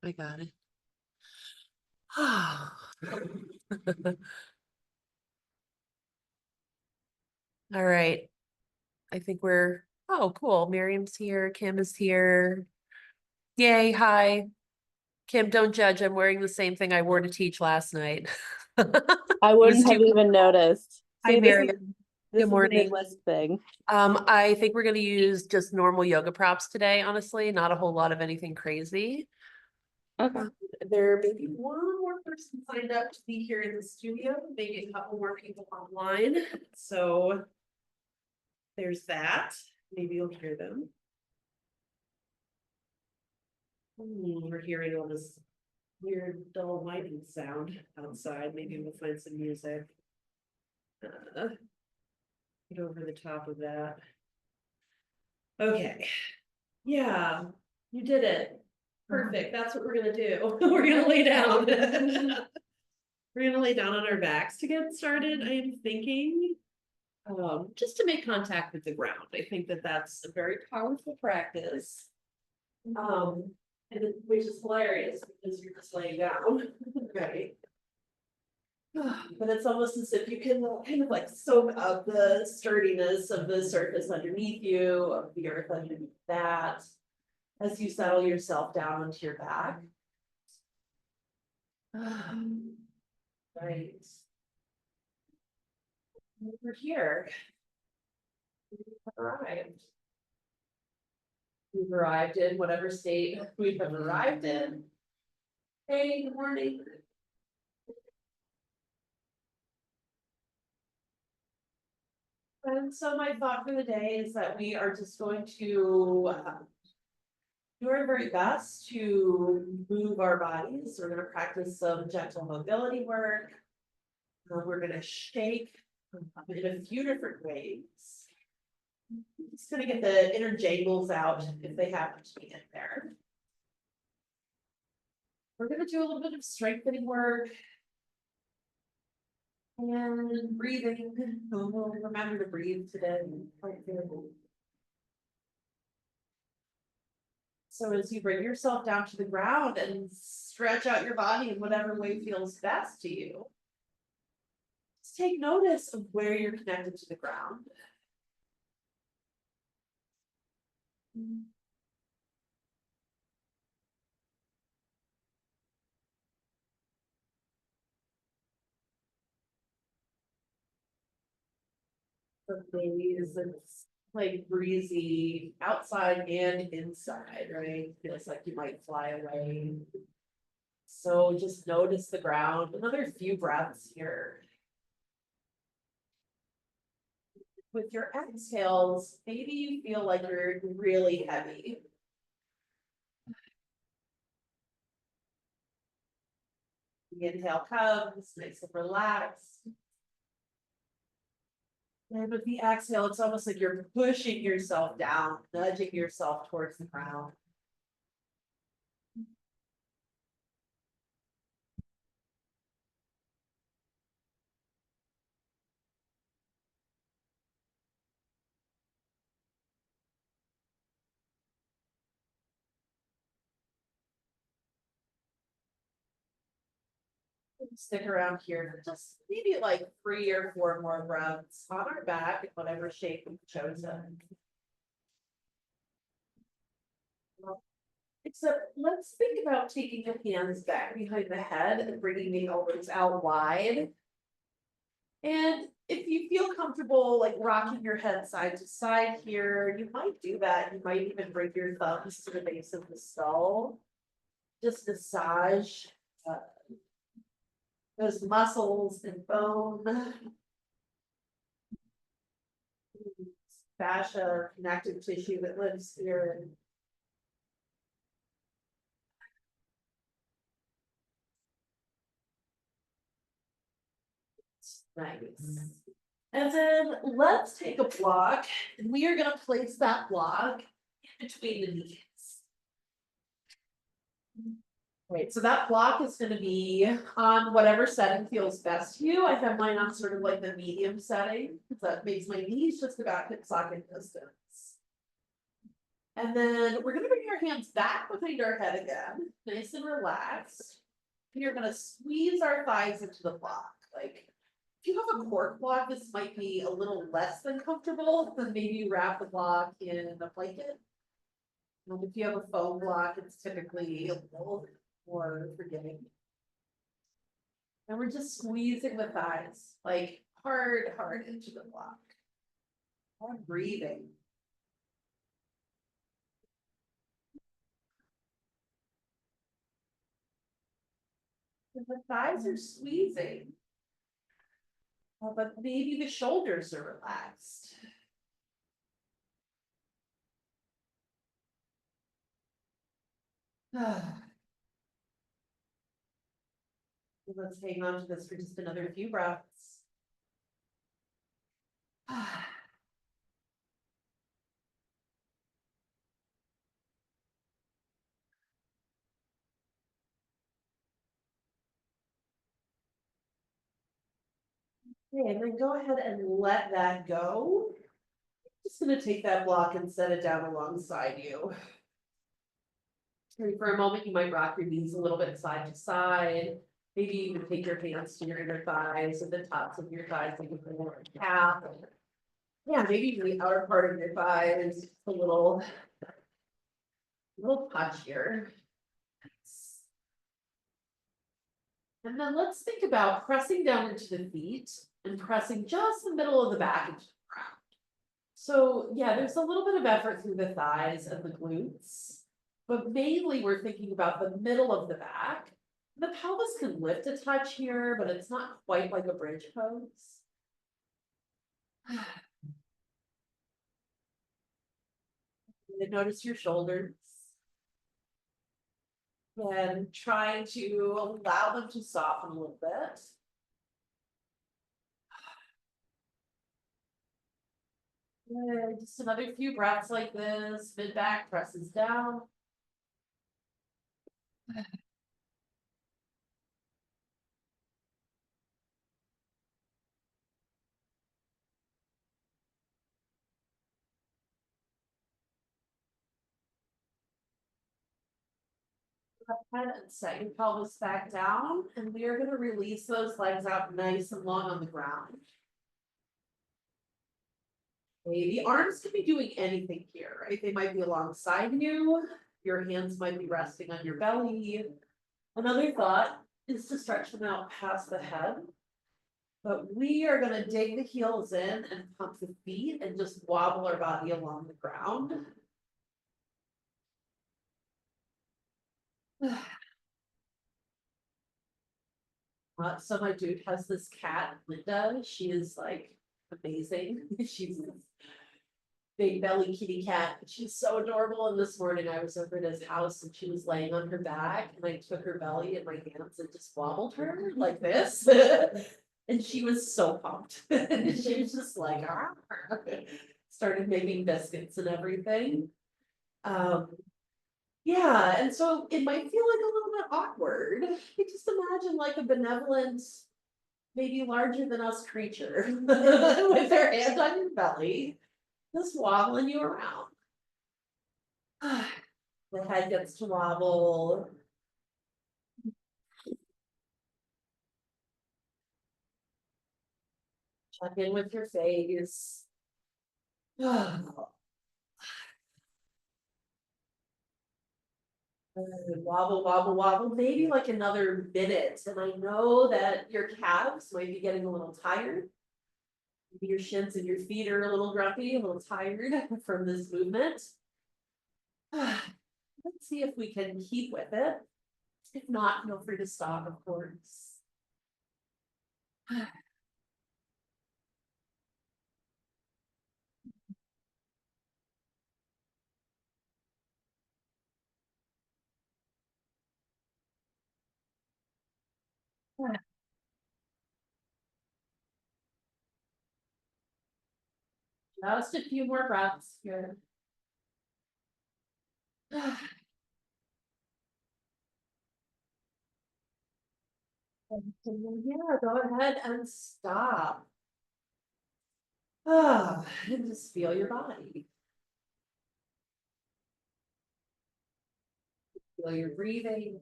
I got it. All right. I think oh, cool. Miriam's here. Kim is here. Yay. Hi. Kim, don't judge. I'm wearing the same thing I wore to teach last night. I It was wouldn't have too even noticed. Hi, See, Miriam. this Good is the morning. Midwest thing. I think we're going to use just normal yoga props today, honestly, not a whole lot of anything crazy. Okay. There may be one more person signed up to be here in the studio, maybe a couple more people online. So there's that. Maybe you'll hear them. We're hearing all this weird dull lighting sound outside. Maybe we'll find some music. Get over the top of that. Okay. Yeah, you did it. Perfect. That's what we're gonna do. We're gonna lay down. We're gonna lay down on our backs to get started, I am thinking. Just to make contact with the ground. I think that that's a very powerful practice. Which is hilarious because you're just laying down, right? But it's almost as if you can kind of like soak up the sturdiness of the surface underneath you, of the earth underneath that, as you settle yourself down onto your back. Right. We're here. We've arrived. We've arrived in whatever state we have arrived in. Hey, good morning. And so my thought for the day is that we are just going to do our very best to move our bodies. We're going to practice some gentle mobility work. We're going to shake in a few different ways. Just going to get the inner jangles out if they happen to be in there. We're going to do a little bit of strengthening work. And breathing. We'll remember to breathe today. So as you bring yourself down to the ground and stretch out your body in whatever way feels best to you, just take notice of where you're connected to the ground. The days it's like breezy outside and inside, right? Feels like you might fly away. So just notice the ground. Another few breaths here. With your exhales, maybe you feel like you're really heavy. The inhale comes, nice and relaxed. And with the exhale, it's almost like you're pushing yourself down, nudging yourself towards the ground. Stick around here for just maybe like 3 or 4 more breaths on our back in whatever shape we've chosen. Except let's think about taking the hands back behind the head and bringing the elbows out wide. And if you feel comfortable like rocking your head side to side here, you might do that. You might even bring your thumbs to the base of the skull. Just massage those muscles and bone. Fascia or connective tissue that lives here. Nice. And then let's take a block and we are going to place that block in between the knees. Right, so that block is going to be on whatever setting feels best to you. I have mine on sort of like the medium setting, because that makes my knees just about hip socket distance. And then we're gonna bring our hands back behind our head again, nice and relaxed. And you're gonna squeeze our thighs into the block, like. If you have a cork block, this might be a little less than comfortable, then maybe wrap the block in a blanket. And if you have a foam block, it's typically a little more forgiving. And we're just squeezing the thighs, like hard into the block. Hard breathing. And the thighs are squeezing. But maybe the shoulders are relaxed. Let's hang on to this for just another few breaths. Okay, and then go ahead and let that go. Just gonna take that block and set it down alongside you. And for a moment, you might rock your knees a little bit side to side. Maybe you can take your hands to your inner thighs or the tops of your thighs, like a more calf. Yeah, maybe even the outer part of your thighs, a little touch here. And then let's think about pressing down into the feet and pressing just the middle of the back into the ground. So yeah, there's a little bit of effort through the thighs and the glutes, but mainly we're thinking about the middle of the back. The pelvis can lift a touch here, but it's not quite like a bridge pose. And notice your shoulders. And trying to allow them to soften a little bit. Good. Just another few breaths like this. Mid back presses down. And set your pelvis back down, and we are going to release those legs out nice and long on the ground. Okay, the arms can be doing anything here, right? They might be alongside you. Your hands might be resting on your belly. Another thought is to stretch them out past the head. But we are going to dig the heels in and pump the feet and just wobble our body along the ground. So my dude has this cat, Linda. She is like amazing. She's this big belly kitty cat. She's so adorable. And this morning I was over at his house and she was laying on her back and I took her belly in my hands and just wobbled her like this. And she was so pumped. She was just like, started making biscuits and everything. Yeah, and so it might feel like a little bit awkward. You just imagine like a benevolent, maybe larger than us creature with their hand on your belly, just wobbling you around. The head gets to wobble. Check in with your face. Wobble, wobble, wobble, maybe like another minute. And I know that your calves might be getting a little tired. Maybe your shins and your feet are a little grumpy, a little tired from this movement. Let's see if we can keep with it. If not, feel free to stop, of course. Just a few more breaths here. Yeah, go ahead and stop. And just feel your body. Feel your breathing.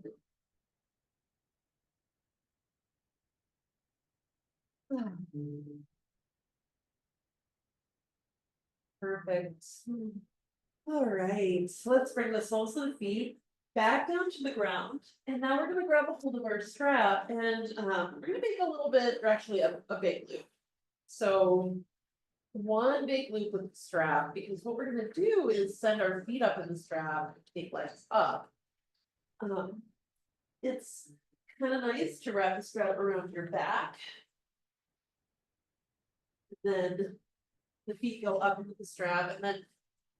Perfect. All right, so let's bring the soles of the feet back down to the ground. And now we're gonna grab a hold of our strap and we're gonna make a little bit, or actually a big loop. So one big loop with the strap, because what we're gonna do is send our feet up in the strap, take legs up. It's kind of nice to wrap the strap around your back. Then the feet go up into the strap, and then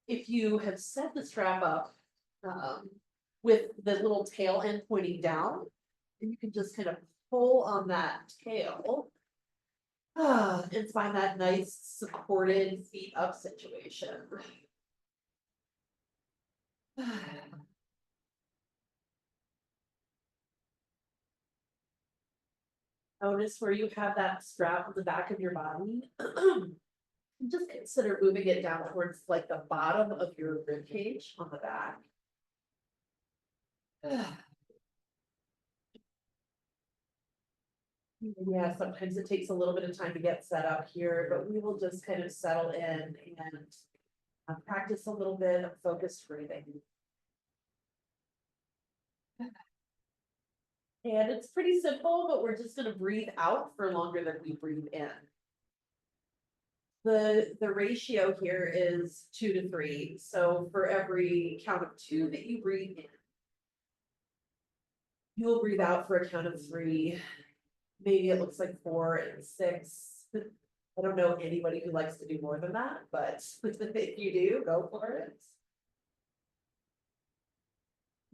if you have set the strap up with the little tail end pointing down, and you can just kind of pull on that tail and find that nice supported feet up situation. Notice where you have that strap on the back of your body. Just consider moving it down towards like the bottom of your rib cage on the back. Yeah, sometimes it takes a little bit of time to get set up here, but we will just kind of settle in and practice a little bit of focused breathing. And it's pretty simple, but we're just gonna breathe out for longer than we breathe in. The ratio here is 2 to 3. So for every count of 2 that you breathe in, you'll breathe out for a count of 3. Maybe it looks like 4 and 6. I don't know anybody who likes to do more than that, but if you do, go for it.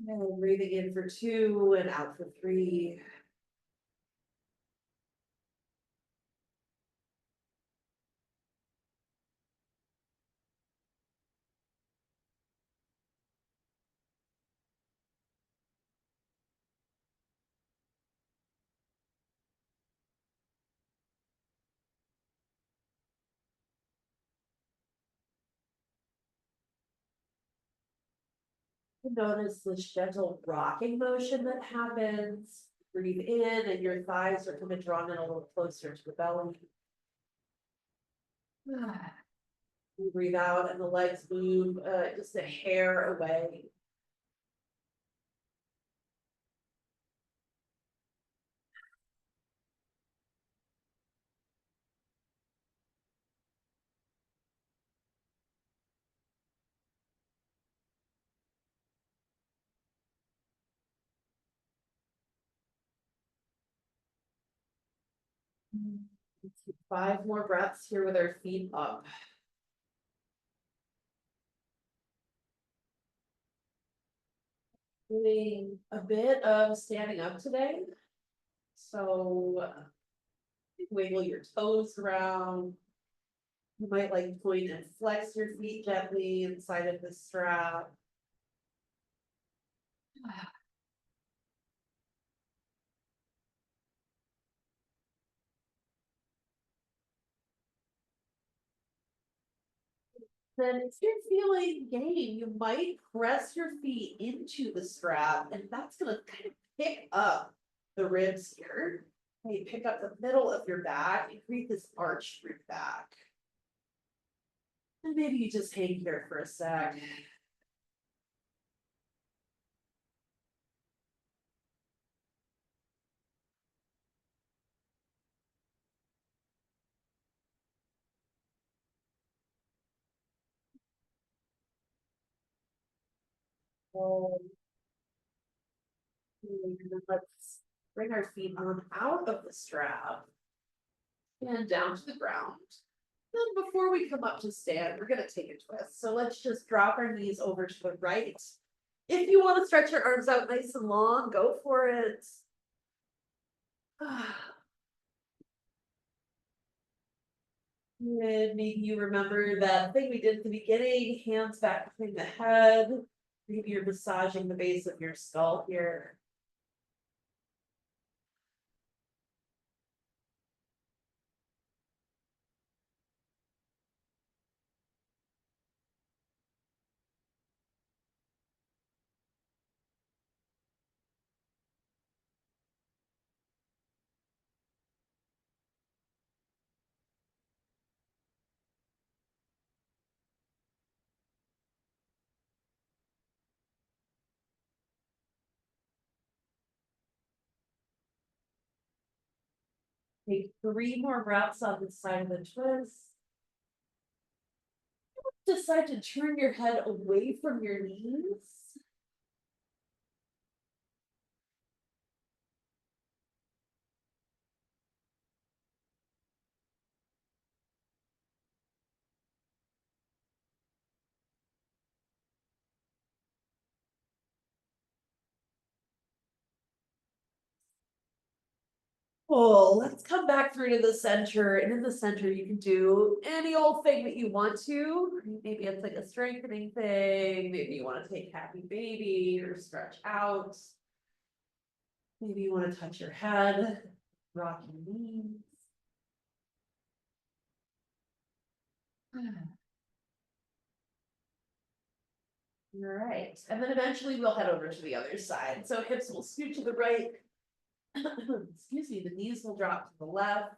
And breathing in for 2 and out for 3. Notice the gentle rocking motion that happens. Breathe in and your thighs are kind of drawn in a little closer to the belly. You breathe out and the legs move just a hair away. Let's do 5 more breaths here with our feet up. Doing a bit of standing up today. So wiggle your toes around. You might like point and flex your feet gently inside of the strap. Then if you're feeling game, you might press your feet into the strap, and that's gonna kind of pick up the ribs here. Okay, pick up the middle of your back and create this arch through your back. And maybe you just hang here for a sec. And then let's bring our feet on out of the strap and down to the ground. Then before we come up to stand, we're gonna take a twist. So let's just drop our knees over to the right. If you want to stretch your arms out nice and long, go for it. And maybe you remember that thing we did at the beginning, hands back behind the head. Maybe you're massaging the base of your skull here. Take 3 more breaths on the side of the twist. Decide to turn your head away from your knees. Oh, let's come back through to the center, and in the center you can do any old thing that you want to. Maybe it's like a strengthening thing, maybe you want to take happy baby or stretch out. Maybe you want to touch your head, rock your knees. All right, and then eventually we'll head over to the other side. So hips will scoot to the right. Excuse me, the knees will drop to the left.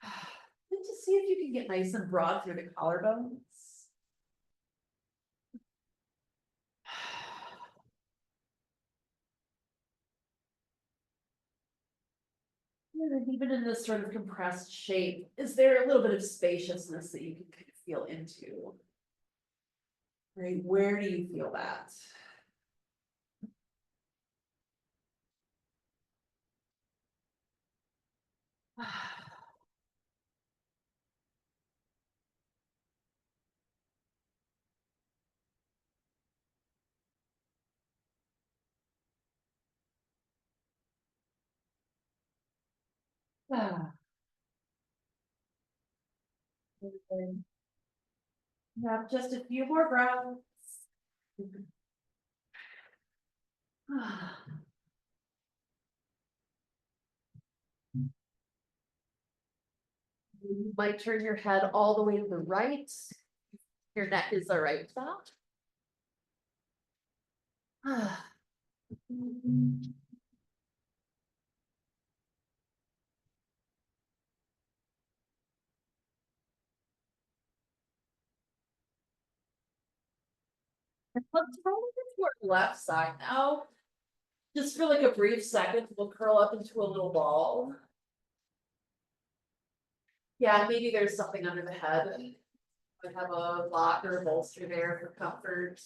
And just see if you can get nice and broad through the collarbones. And then even in this sort of compressed shape, is there a little bit of spaciousness that you can kind of feel into? Right, where do you feel that? Ah. Have just a few more breaths. You might turn your head all the way to the right. Your neck is all right with that. Let's roll over to our left side now. Just for like a brief second, we'll curl up into a little ball. Yeah, maybe there's something under the head. I have a block or a bolster there for comfort.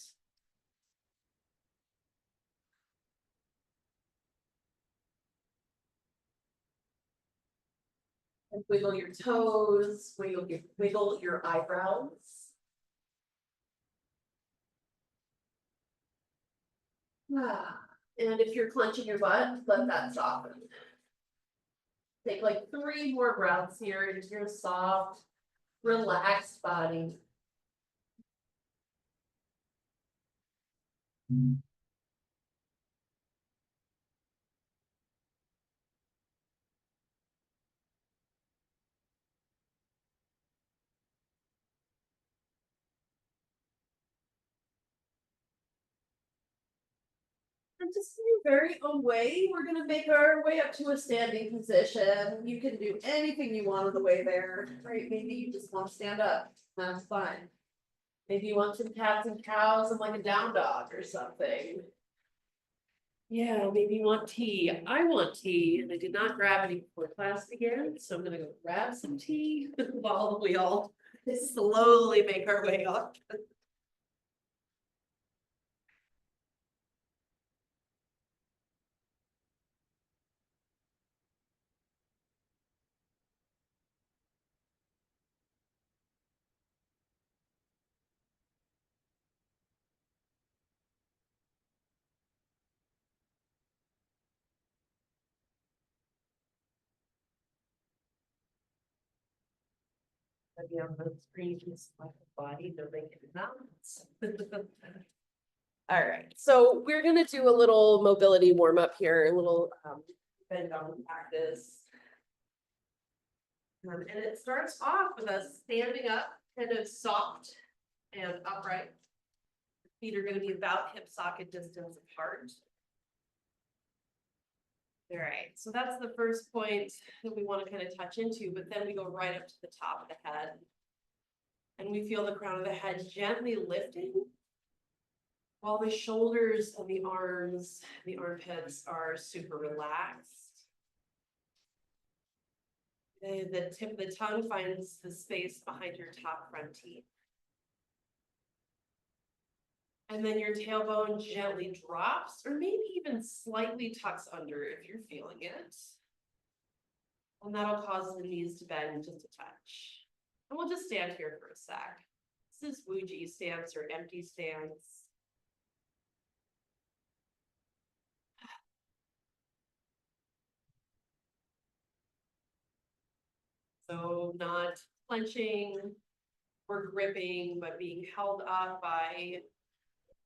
And wiggle your toes, wiggle your eyebrows. And if you're clenching your butt, let that soften. Take like 3 more breaths here into your soft, relaxed body. And just in your very own way, we're gonna make our way up to a standing position. You can do anything you want on the way there, right? Maybe you just want to stand up. That's fine. Maybe you want some cats and cows and like a down dog or something. Yeah, maybe you want tea. I want tea, and I did not grab any before class began, so I'm gonna go grab some tea while we all slowly make our way up. Be on the screen, just like the body, they're making mountains. All right, so we're gonna do a little mobility warm up here, a little bend down practice. And it starts off with us standing up, kind of soft and upright. Feet are gonna be about hip socket distance apart. All right, so that's the first point that we want to kind of touch into, but then we go right up to the top of the head. And we feel the crown of the head gently lifting while the shoulders and the arms, the armpits are super relaxed. The tip of the tongue finds the space behind your top front teeth. And then your tailbone gently drops, or maybe even slightly tucks under if you're feeling it. And that'll cause the knees to bend just a touch. And we'll just stand here for a sec. This is Wuji stance or empty stance. So not clenching or gripping, but being held up by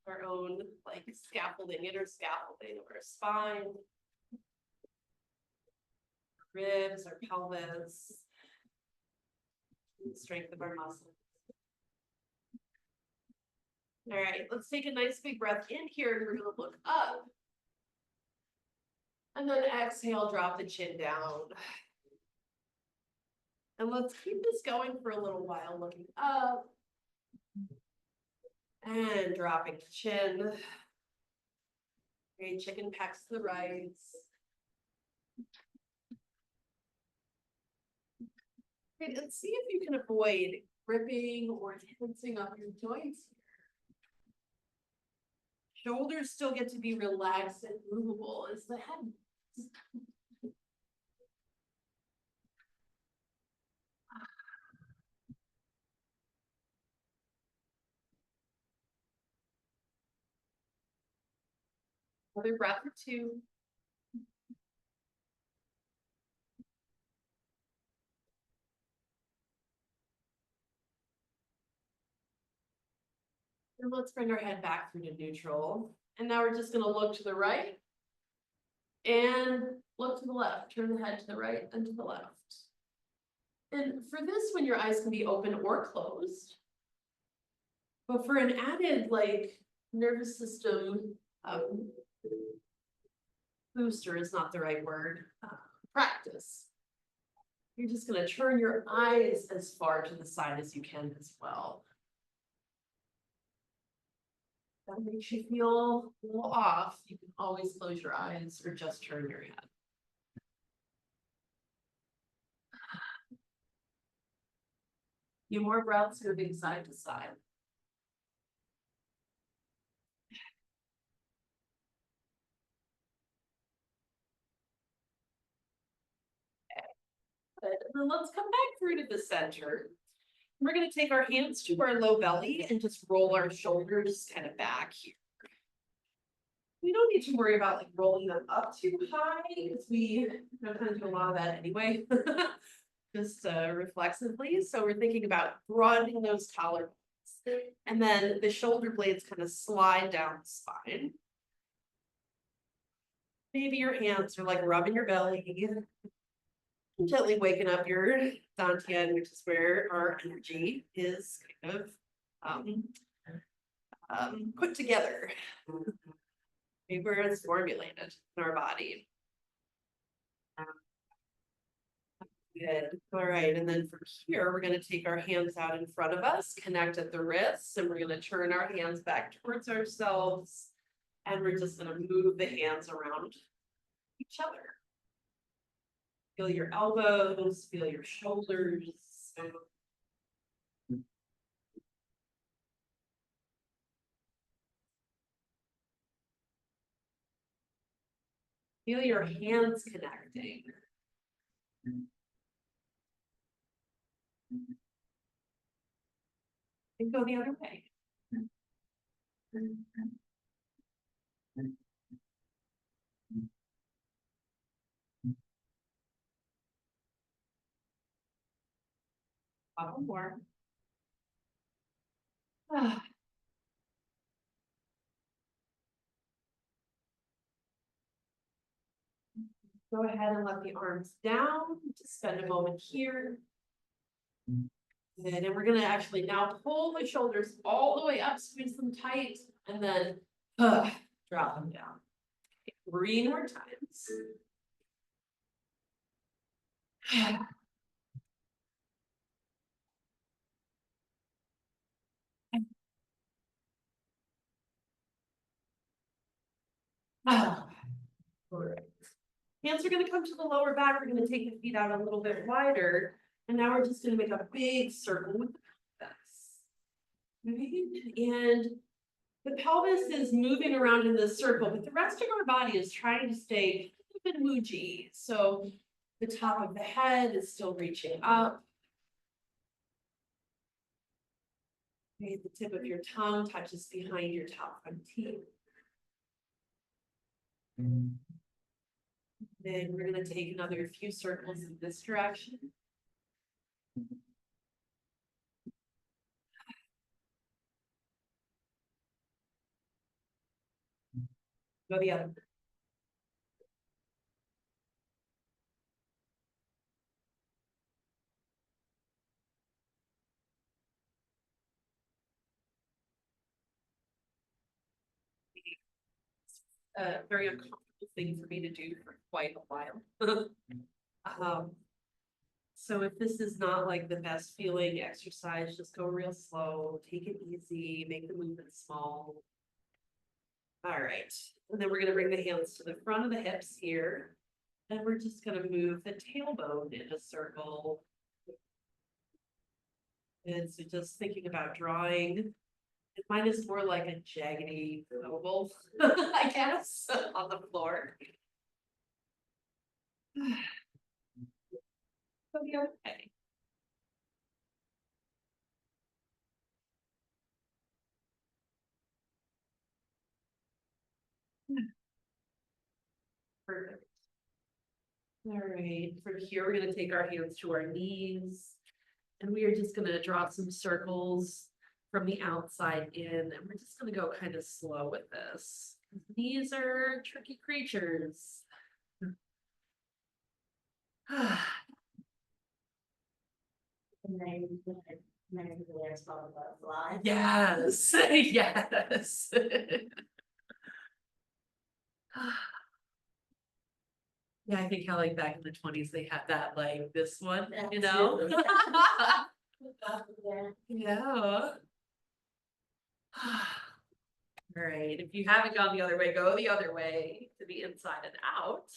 our own like scaffolding, inner scaffolding of our spine, ribs, our pelvis, the strength of our muscles. All right, let's take a nice big breath in here and we're gonna look up. And then exhale, drop the chin down. And let's keep this going for a little while, looking up. And dropping the chin. Okay, chicken pecks to the right. Okay, and see if you can avoid gripping or tensing up your joints here. Shoulders still get to be relaxed and movable as the head moves. Another breath or two. And let's bring our head back through to neutral. And now we're just gonna look to the right and look to the left. Turn the head to the right and to the left. And for this one, your eyes can be open or closed. But for an added like nervous system booster is not the right word, practice. You're just gonna turn your eyes as far to the side as you can as well. That makes you feel a little off. You can always close your eyes or just turn your head. Few more breaths, moving side to side. Good. And then let's come back through to the center. We're going to take our hands to our low belly and just roll our shoulders kind of back here. We don't need to worry about like rolling them up too high because we kind of do a lot of that anyway, just reflexively. So we're thinking about broadening those collarbones. And then the shoulder blades kind of slide down the spine. Maybe your hands are like rubbing your belly, gently waking up your dantian, which is where our energy is kind of put together. Maybe where it's formulated in our body. Good. All right. And then from here, we're going to take our hands out in front of us, connect at the wrists, and we're going to turn our hands back towards ourselves. And we're just going to move the hands around each other. Feel your elbows, feel your shoulders. Feel your hands connecting. And go the other way. Couple more. Go ahead and let the arms down. Just spend a moment here. And then we're gonna actually now pull the shoulders all the way up, squeeze them tight, and then drop them down. Okay, 3 more times. All right. Hands are gonna come to the lower back, we're gonna take the feet out a little bit wider, and now we're just gonna make a big circle with this. And the pelvis is moving around in this circle, but the rest of our body is trying to stay a bit muji. So the top of the head is still reaching up. Okay, the tip of your tongue touches behind your top front teeth. Then we're gonna take another few circles in this direction. Go the other. A very uncomfortable thing for me to do for quite a while. So if this is not like the best feeling exercise, just go real slow, take it easy, make the movement small. All right, and then we're gonna bring the hands to the front of the hips here. And we're just gonna move the tailbone in a circle. And so just thinking about drawing, mine is more like a jaggedy oval, I guess, on the floor. Okay. Perfect. All right, from here, we're gonna take our hands to our knees. And we are just gonna draw some circles from the outside in, and we're just gonna go kind of slow with this. These are tricky creatures. Yes, yes. Yeah, I think how like back in the 20s, they had that like this one, you know? Yeah. All right, if you haven't gone the other way, go the other way to the inside and out.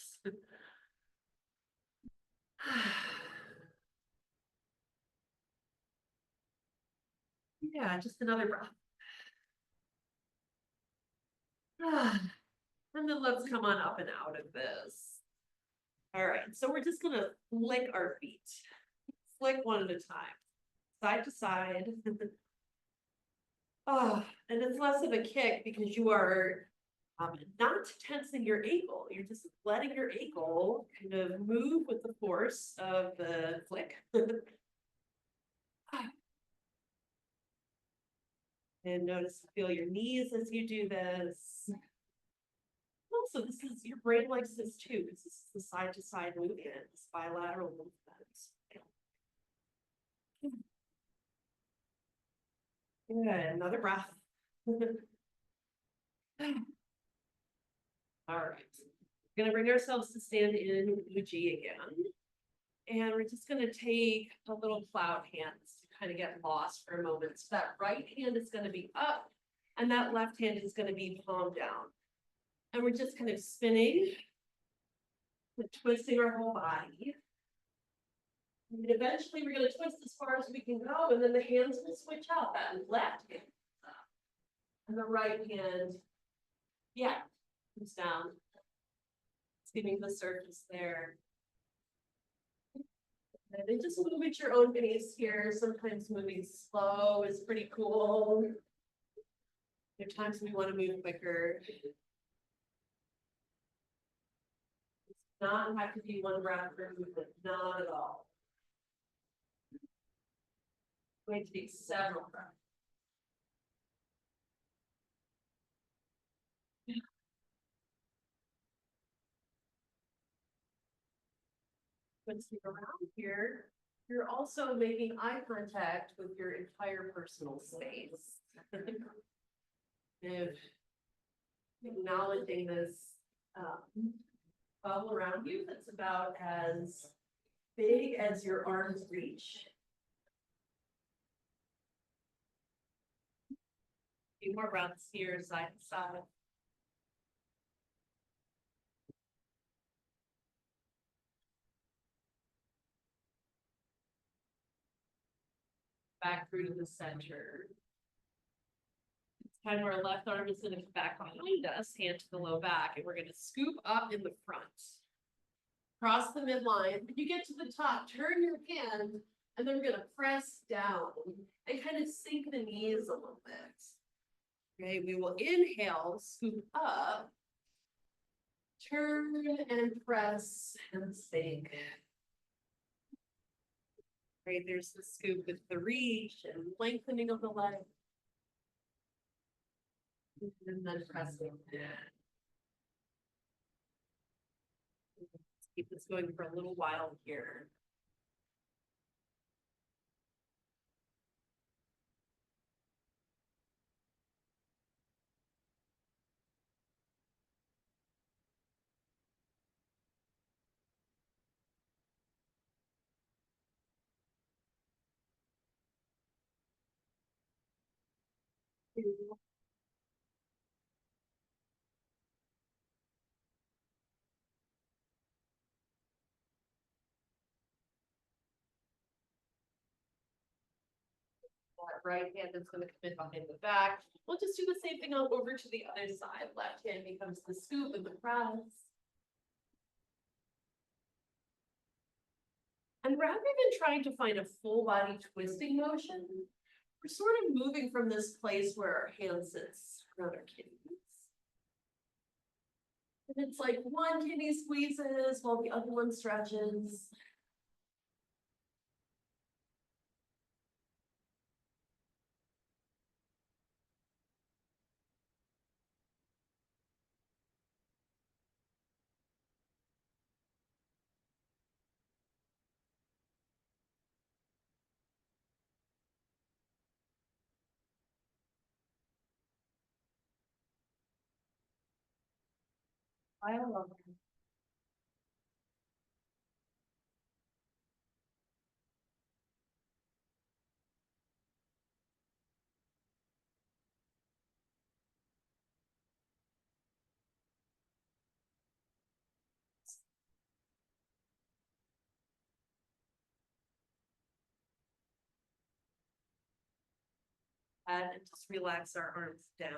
Yeah, just another breath. And then let's come on up and out of this. All right, so we're just gonna flick our feet. Flick one at a time, side to side. Oh, and it's less of a kick because you are not tensing your ankle. You're just letting your ankle kind of move with the force of the flick. And notice, feel your knees as you do this. Also, this is, your brain likes this too, because this is the side to side movement, this bilateral movement. Good, another breath. All right, we're gonna bring ourselves to stand in Uji again. And we're just gonna take a little cloud hands to kind of get lost for a moment. So that right hand is gonna be up and that left hand is gonna be palm down. And we're just kind of spinning, and twisting our whole body. And eventually we're gonna twist as far as we can go, and then the hands will switch out. That left hand is up. And the right hand, yeah, comes down. Skimming the surface there. And then just move at your own pace here. Sometimes moving slow is pretty cool. There are times we want to move quicker. It's not have to be one breath per movement, not at all. Going to take several breaths. When you around here, you're also making eye contact with your entire personal space. If acknowledging this bubble around you that's about as big as your arms reach. A few more breaths here, side to side. back through to the center. It's time where our left arm is gonna come back behind us, hand to the low back, and we're gonna scoop up in the front. Cross the midline. When you get to the top, turn your hand, and then we're gonna press down and kind of sink the knees a little bit. Okay, we will inhale, scoop up, turn and press and sink. Right, there's the scoop with the reach and lengthening of the leg. And then pressing. Let's keep this going for a little while here. That right hand is gonna come in behind the back. We'll just do the same thing on over to the other side. Left hand becomes the scoop and the press. And rather than trying to find a full body twisting motion, we're sort of moving from this place where our hand sits around our kidneys. And it's like one kidney squeezes while the other one stretches. I love it. And just relax our arms down.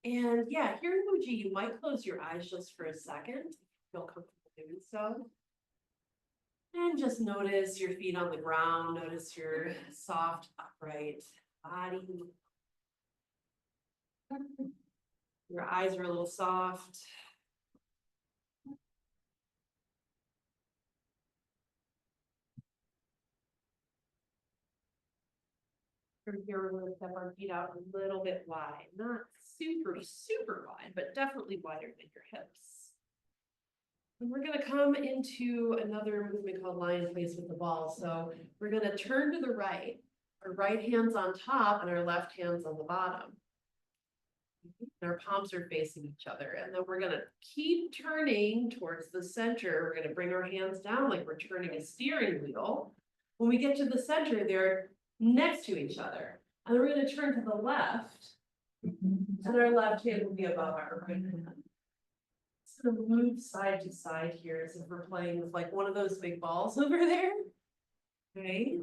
And yeah, here in Muji, you might close your eyes just for a second, if you feel comfortable doing so. And just notice your feet on the ground, notice your soft, upright body. Your eyes are a little soft. From here, we're gonna step our feet out a little bit wide, not super wide, but definitely wider than your hips. And we're gonna come into another movement called lion face with the ball. So we're gonna turn to the right. Our right hand's on top and our left hand's on the bottom. And our palms are facing each other. And then we're gonna keep turning towards the center. We're gonna bring our hands down like we're turning a steering wheel. When we get to the center, they're next to each other. And then we're gonna turn to the left. And our left hand will be above our right hand. Sort of move side to side here as if we're playing with like one of those big balls over there. Okay.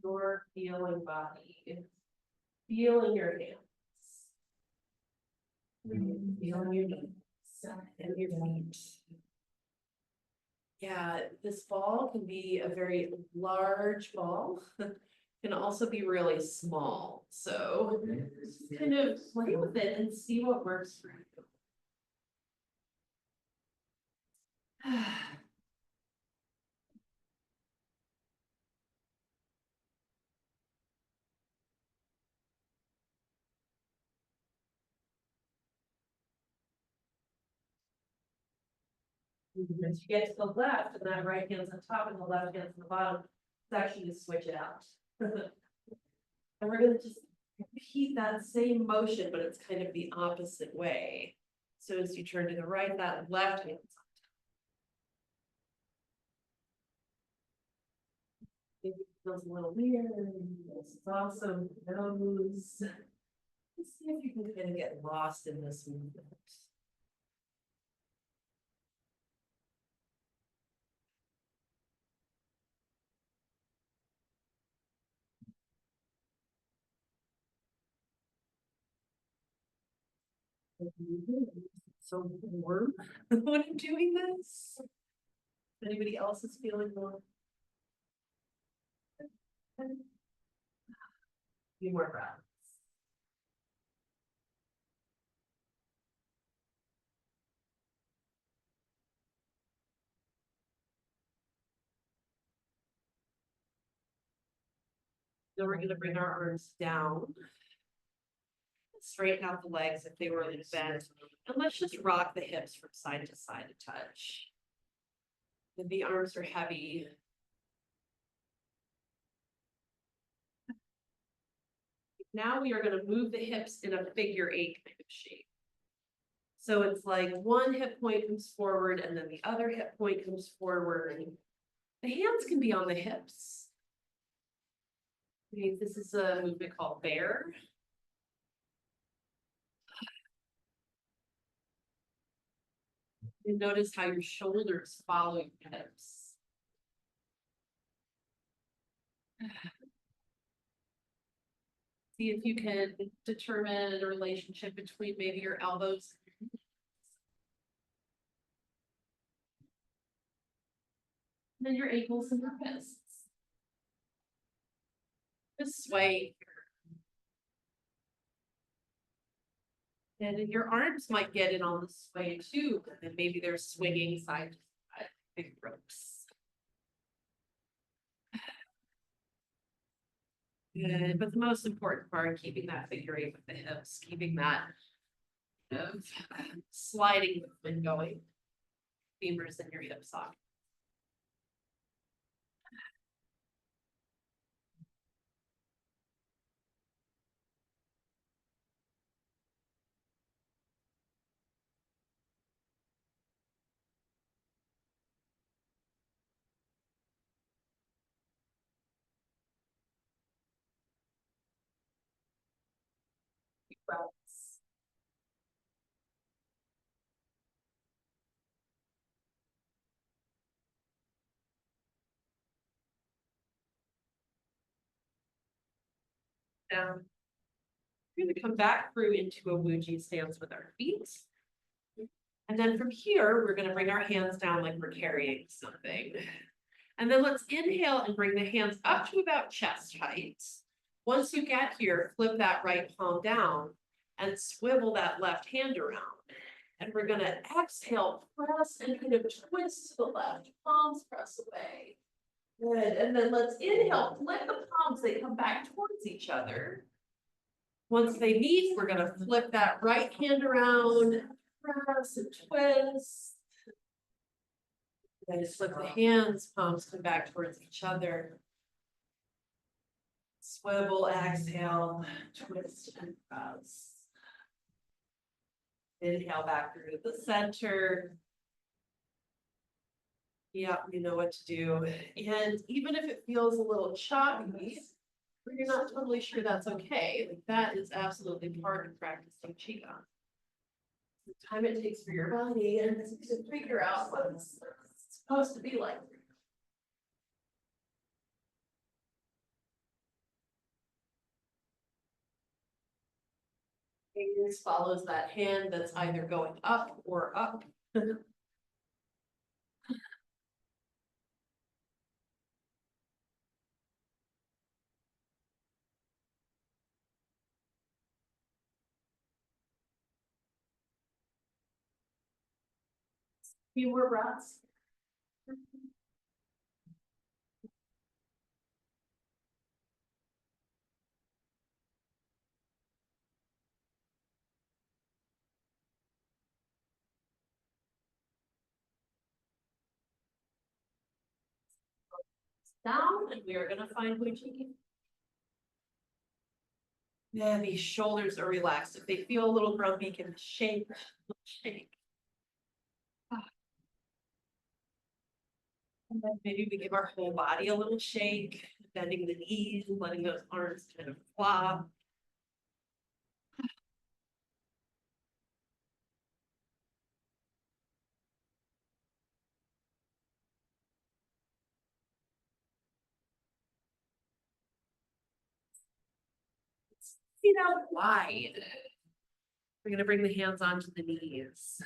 Your feeling body, feeling your hands. Feeling your knees and your feet. Yeah, this ball can be a very large ball. Can also be really small. So just kind of play with it and see what works for you. As you get to the left, and that right hand's on top and the left hand's on the bottom, it's actually to switch it out. And we're gonna just repeat that same motion, but it's kind of the opposite way. So as you turn to the right, that left hand's on top. It feels a little weird. This is awesome. Nose. Let's see if you can kind of get lost in this movement. So warm when I'm doing this. Anybody else is feeling warm? Few more breaths. Then we're gonna bring our arms down. Straighten out the legs if they were a little bent. And let's just rock the hips from side to side to touch. If the arms are heavy. Now we are gonna move the hips in a figure 8 kind of shape. So it's like one hip point comes forward and then the other hip point comes forward. The hands can be on the hips. Okay, this is a movement called bear. You notice how your shoulders follow your hips. See if you can determine a relationship between maybe your elbows. And then your ankles and your wrists. Just sway. And then your arms might get in on the sway too, and then maybe they're swinging side to side, big ropes. Good, but the most important part, keeping that figure 8 with the hips, keeping that sliding movement going, femurs in your hip socket. Breaths. Down. We're going to come back through into a Wuji stance with our feet. And then from here, we're going to bring our hands down like we're carrying something. And then let's inhale and bring the hands up to about chest height. Once you get here, flip that right palm down and swivel that left hand around. And we're going to exhale, press and kind of twist to the left, palms press away. Good, and then let's inhale, flip the palms, they come back towards each other. Once they meet, we're gonna flip that right hand around, press and twist. Then just flip the hands, palms come back towards each other. Swivel, exhale, twist and press. Inhale back through the center. Yeah, you know what to do. And even if it feels a little choppy, or you're not totally sure that's okay, like that is absolutely part of practicing Qigong. The time it takes for your body and to figure out what it's supposed to be like. Fingers follows that hand that's either going up or up. Few more breaths. Down, and we are gonna find Wuji. Yeah, these shoulders are relaxed. If they feel a little grumpy, can shake, shake. And then maybe we give our whole body a little shake, bending the knees, letting those arms kind of flop. Feet out wide. We're gonna bring the hands onto the knees.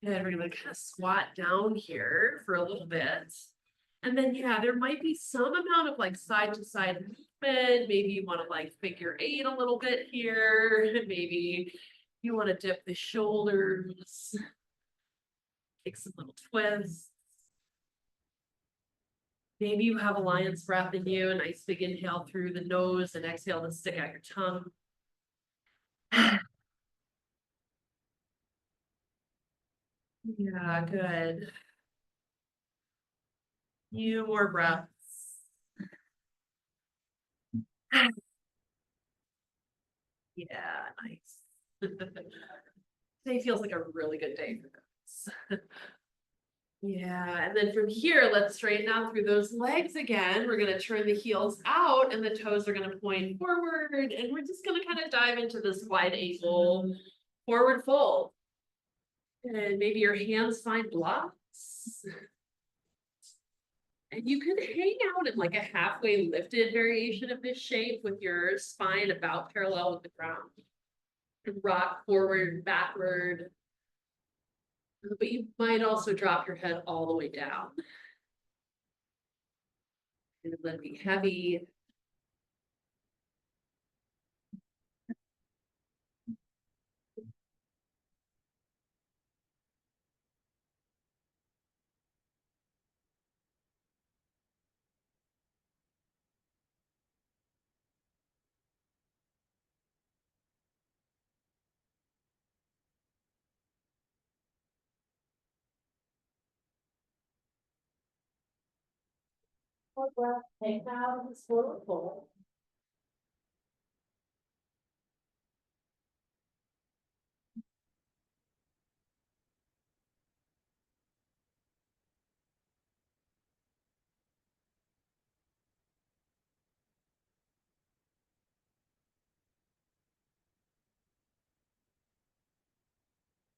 And we're gonna kind of squat down here for a little bit. And then, yeah, there might be some amount of like side to side movement. Maybe you want to like figure eight a little bit here. Maybe you want to dip the shoulders. Take some little twists. Maybe you have a lion's breath in you, a nice big inhale through the nose and exhale to stick out your tongue. Yeah, good. Few more breaths. Yeah, nice. Today feels like a really good day for this. Yeah, and then from here, let's straighten out through those legs again. We're gonna turn the heels out and the toes are gonna point forward, and we're just gonna kind of dive into this wide ankle forward fold. And maybe your hands find blocks. And you can hang out in like a halfway lifted variation of this shape with your spine about parallel with the ground. And rock forward and backward. But you might also drop your head all the way down. And let it be heavy. More breath, take out and slow pull.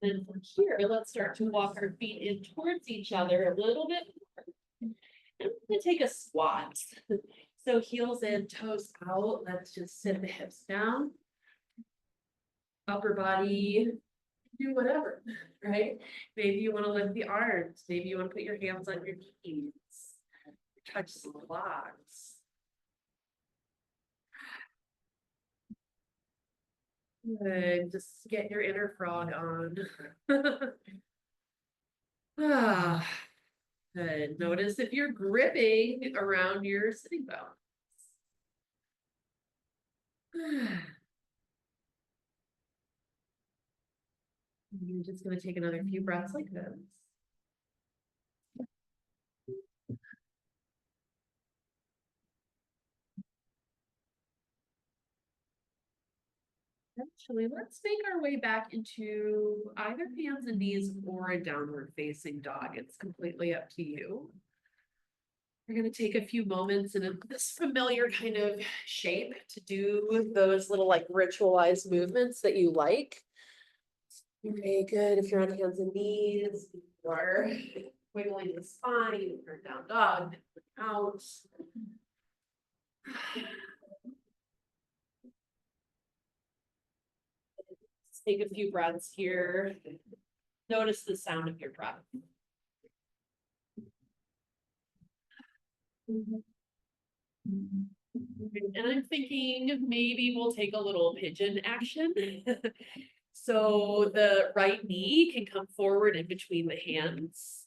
Then from here, let's start to walk our feet in towards each other a little bit more. And we're gonna take a squat. So heels in, toes out. Let's just sit the hips down. Upper body, do whatever, right? Maybe you want to lift the arms. Maybe you want to put your hands on your knees. Touch some blocks. Good. Just get your inner frog on. Ah, good. Notice if you're gripping around your sitting bones. You're just going to take another few breaths like this. Actually, let's make our way back into either hands and knees or a downward facing dog. It's completely up to you. We're going to take a few moments in this familiar kind of shape to do those little like ritualized movements that you like. Okay, good. If you're on hands and knees, you are wiggling the spine, or down dog, out. Let's take a few breaths here. Notice the sound of your breath. And I'm thinking maybe we'll take a little pigeon action. So the right knee can come forward in between the hands.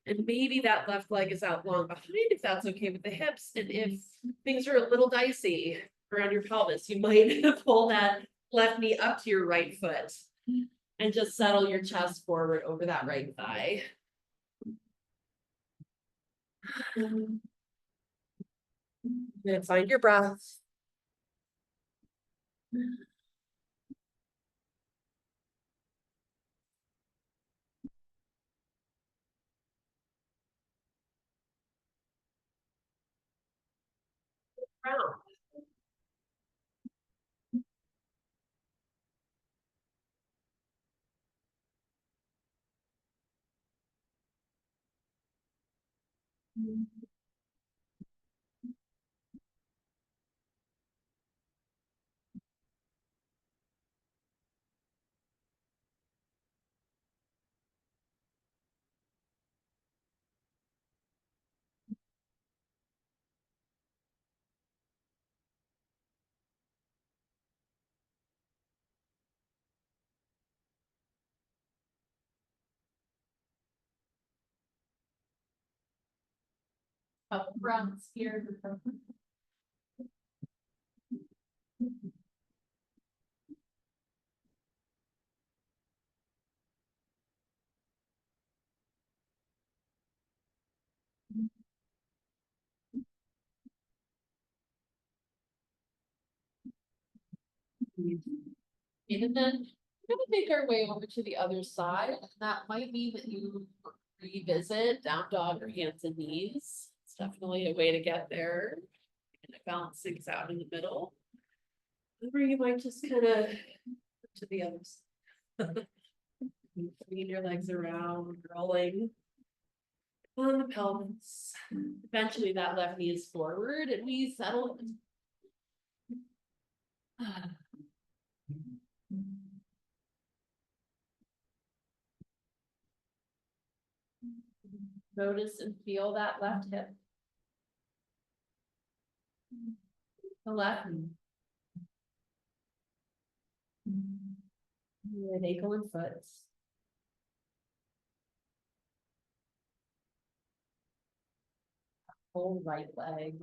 And maybe that left leg is out long behind if that's okay with the hips. And if things are a little dicey around your pelvis, you might pull that left knee up to your right foot and just settle your chest forward over that right thigh. And find your breath. Round. Couple breaths here. And then we're gonna make our way over to the other side, and that might mean that you revisit down dog or hands and knees. It's definitely a way to get there. And it balance things out in the middle. Or you might just kind of to the other side. Bringing your legs around, rolling on the pelvis. Eventually that left knee is forward and we settle. Notice and feel that left hip. The left knee. And ankle and foot. Whole right leg.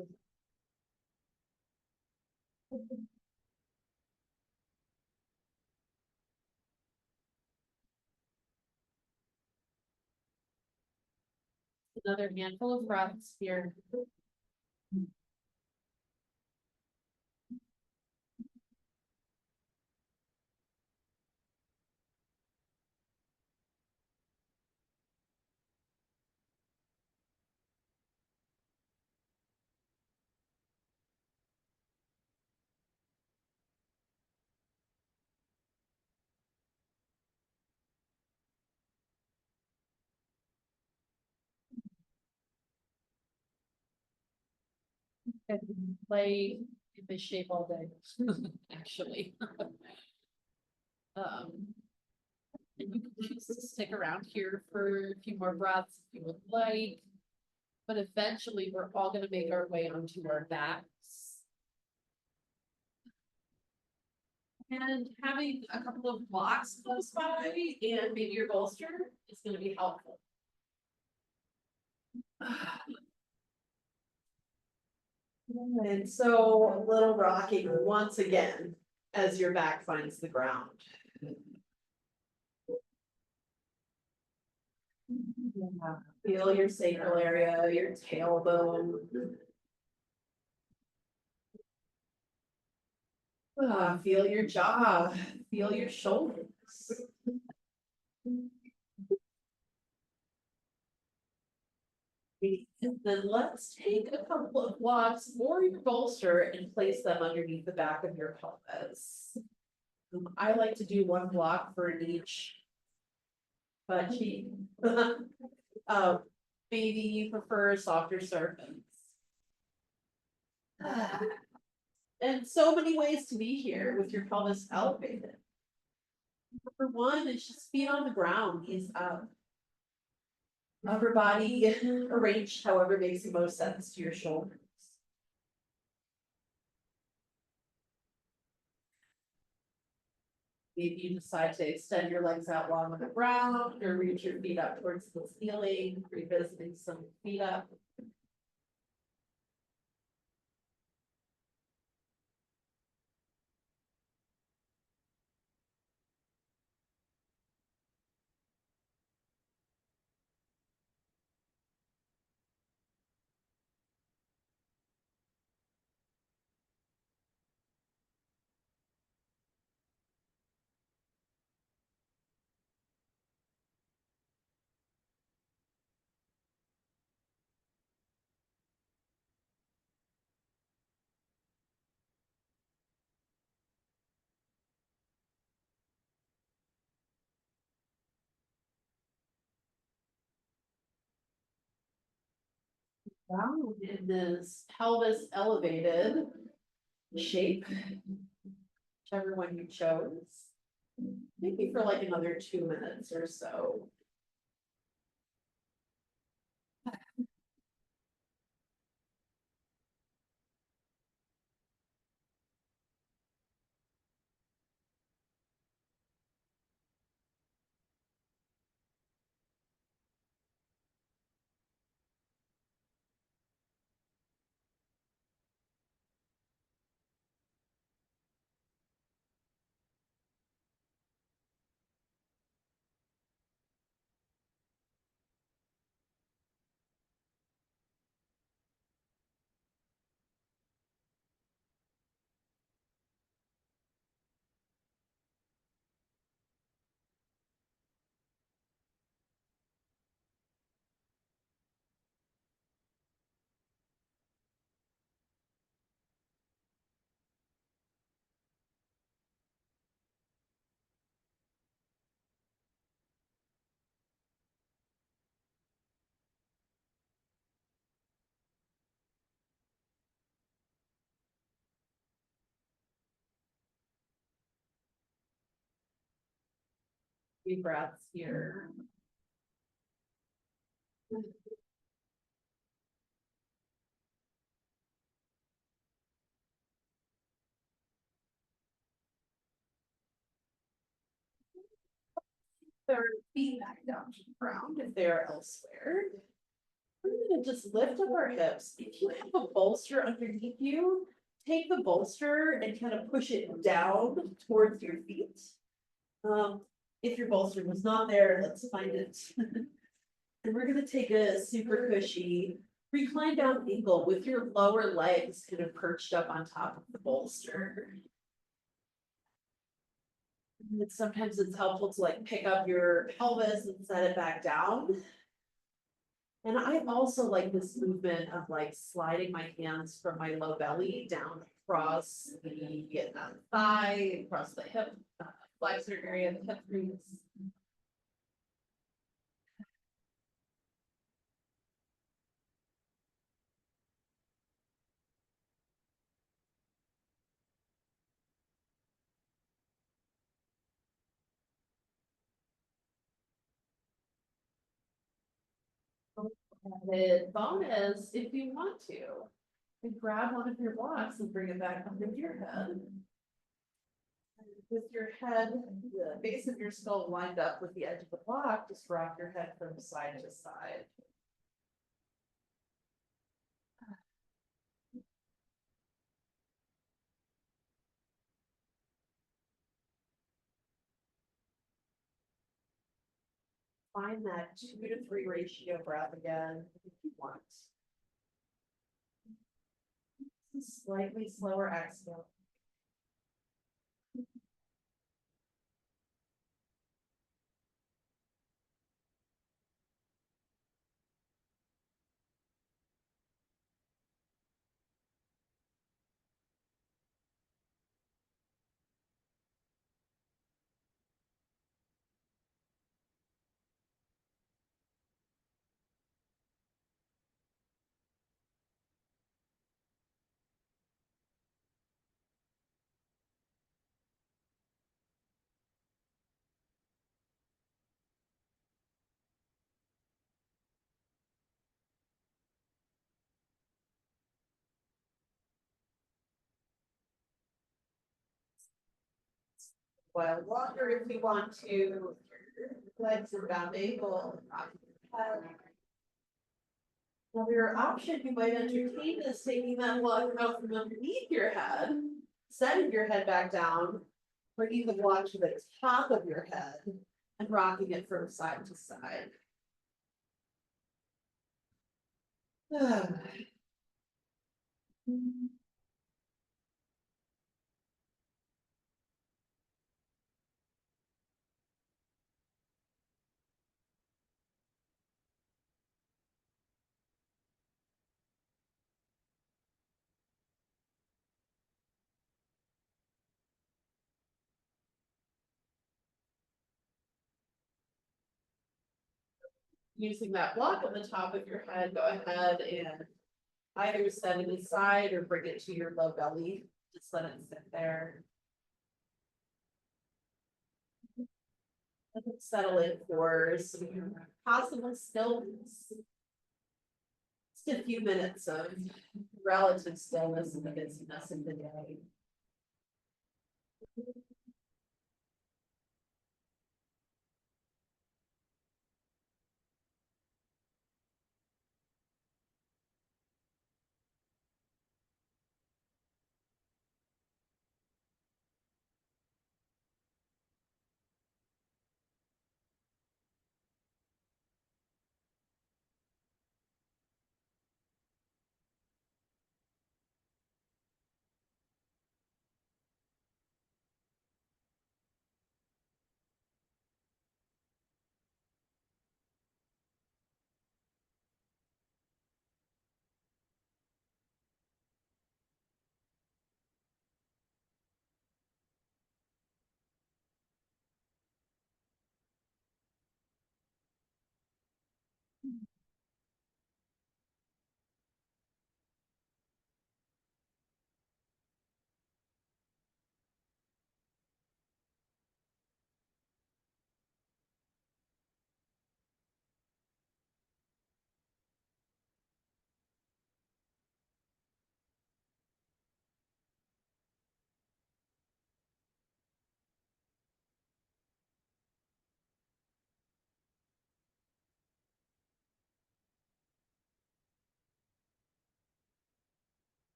Another handful of breaths here. Play in this shape all day, actually. And you can choose to stick around here for a few more breaths if you would like. But eventually, we're all gonna make our way onto our backs. And having a couple of blocks close by and maybe your bolster is gonna be helpful. And so a little rocking once again as your back finds the ground. Yeah. Feel your sacral area, your tailbone. Feel your jaw, feel your shoulders. And then let's take a couple of blocks or your bolster and place them underneath the back of your pelvis. I like to do one block for each butt cheek. Maybe you prefer a softer surface. And so many ways to be here with your pelvis elevated. Number one is just feet on the ground, knees up. Upper body arranged however makes the most sense to your shoulders. Maybe you decide to extend your legs out long on the ground or reach your feet up towards the ceiling, revisiting some feet up. Down in this pelvis elevated shape, whichever one you chose. Maybe for like another 2 minutes or so. Deep breaths here. Their feet back down to the ground if they are elsewhere. We're gonna just lift up our hips. If you have a bolster underneath you, take the bolster and kind of push it down towards your feet. If your bolster was not there, let's find it. And we're gonna take a super cushy recline down eagle with your lower legs kind of perched up on top of the bolster. And sometimes it's helpful to like pick up your pelvis and set it back down. And I also like this movement of like sliding my hands from my low belly down across the thigh, across the hip flexor area, the hip crease. Added bonus, if you want to, and grab one of your blocks and bring it back under your head. With your head, the base of your skull lined up with the edge of the block, just rock your head from side to side. Find that 2 to 3 ratio breath again, if you want. Slightly slower exhale. While longer if you want to, legs are bound ankle. Now your option, you might entertain is taking that block out from underneath your head, setting your head back down, bringing the block to the top of your head and rocking it from side to side. Using that block on the top of your head, go ahead and either set it aside or bring it to your low belly. Just let it sit there. Let it settle in for some possible stillness. Just a few minutes of relative stillness in the busyness of the day.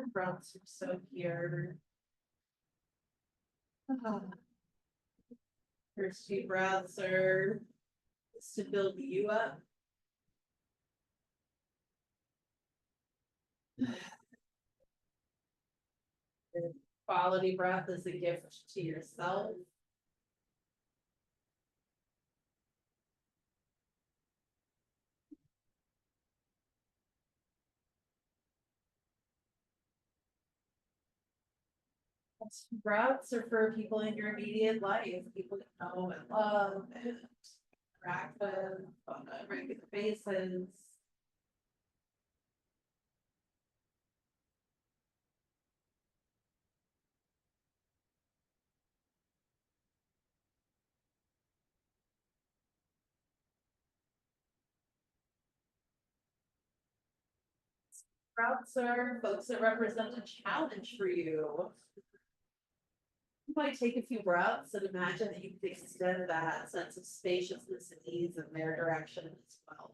10 breaths or so here. First few breaths are just to build you up. And quality breath is a gift to yourself. Breaths are for people in your immediate life, people that know and love and interact with on a regular basis. Sprouts are folks that represent a challenge for you. You might take a few breaths and imagine that you can extend that sense of spaciousness and ease in their direction as well.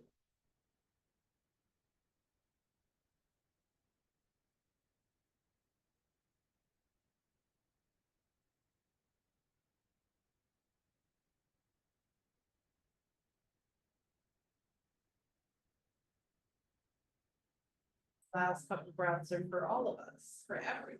Last couple breaths are for all of us, for everyone.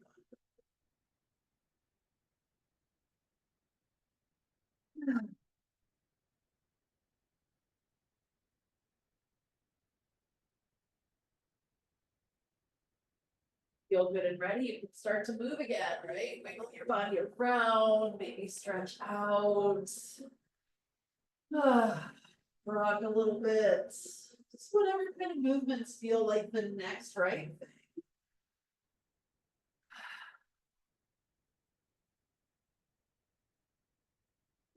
Feel good and ready, you can start to move again, right? Wiggle your body around, maybe stretch out. Rock a little bit. Just whatever kind of movements feel like the next right thing.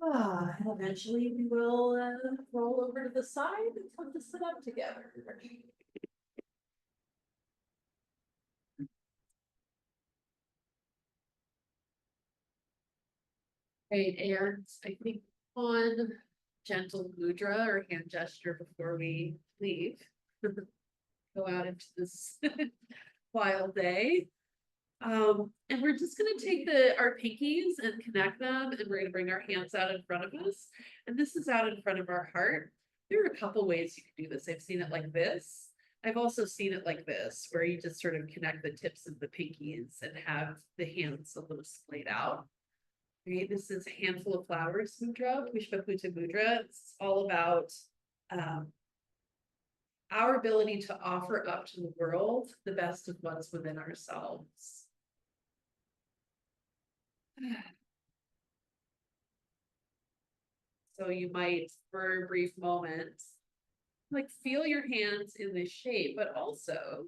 And eventually we will roll over to the side and come to sit up together. Great, and I think one gentle mudra or hand gesture before we leave. Go out into this wild day. And we're just gonna take our pinkies and connect them, and we're gonna bring our hands out in front of us. And this is out in front of our heart. There are a couple ways you can do this. I've seen it like this. I've also seen it like this, where you just sort of connect the tips of the pinkies and have the hands a little splayed out. Okay, this is a handful of flowers mudra, Pushpaputa mudra. It's all about our ability to offer up to the world the best of what's within ourselves. So you might, for a brief moment, like feel your hands in this shape, but also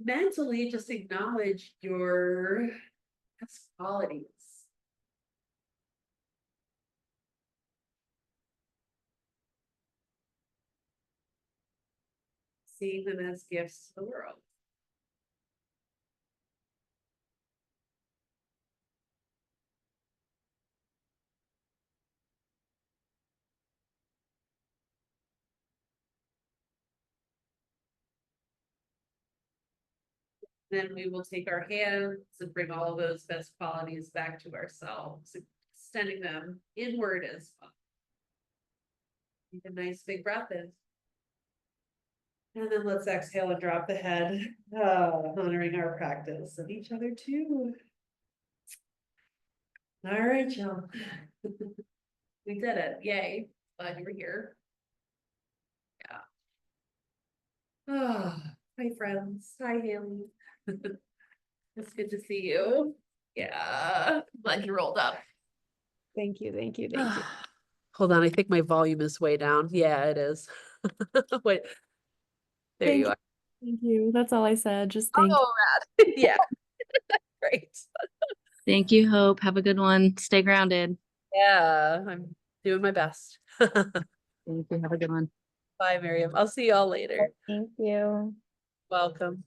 mentally just acknowledge your best qualities. Seeing them as gifts to the world. Then we will take our hands and bring all of those best qualities back to ourselves, extending them inward as well. Take a nice big breath in. And then let's exhale and drop the head, honoring our practice and each other too. All right, y'all. We did it. Yay. Glad you were here. Yeah. Oh, hi, friends. Hi, Haley. It's good to see you. Yeah. Glad you rolled up. Thank you. Hold on. I think my volume is way down. Yeah, it is. Wait. There Thank you are. Thank you. That's all I said. Just thank you. Oh, rad. Yeah. Great. Thank you, Hope. Have a good one. Stay grounded. Yeah, I'm doing my best. Thank you. Have a good one. Bye, Miriam. I'll see y'all later. Thank you. Welcome.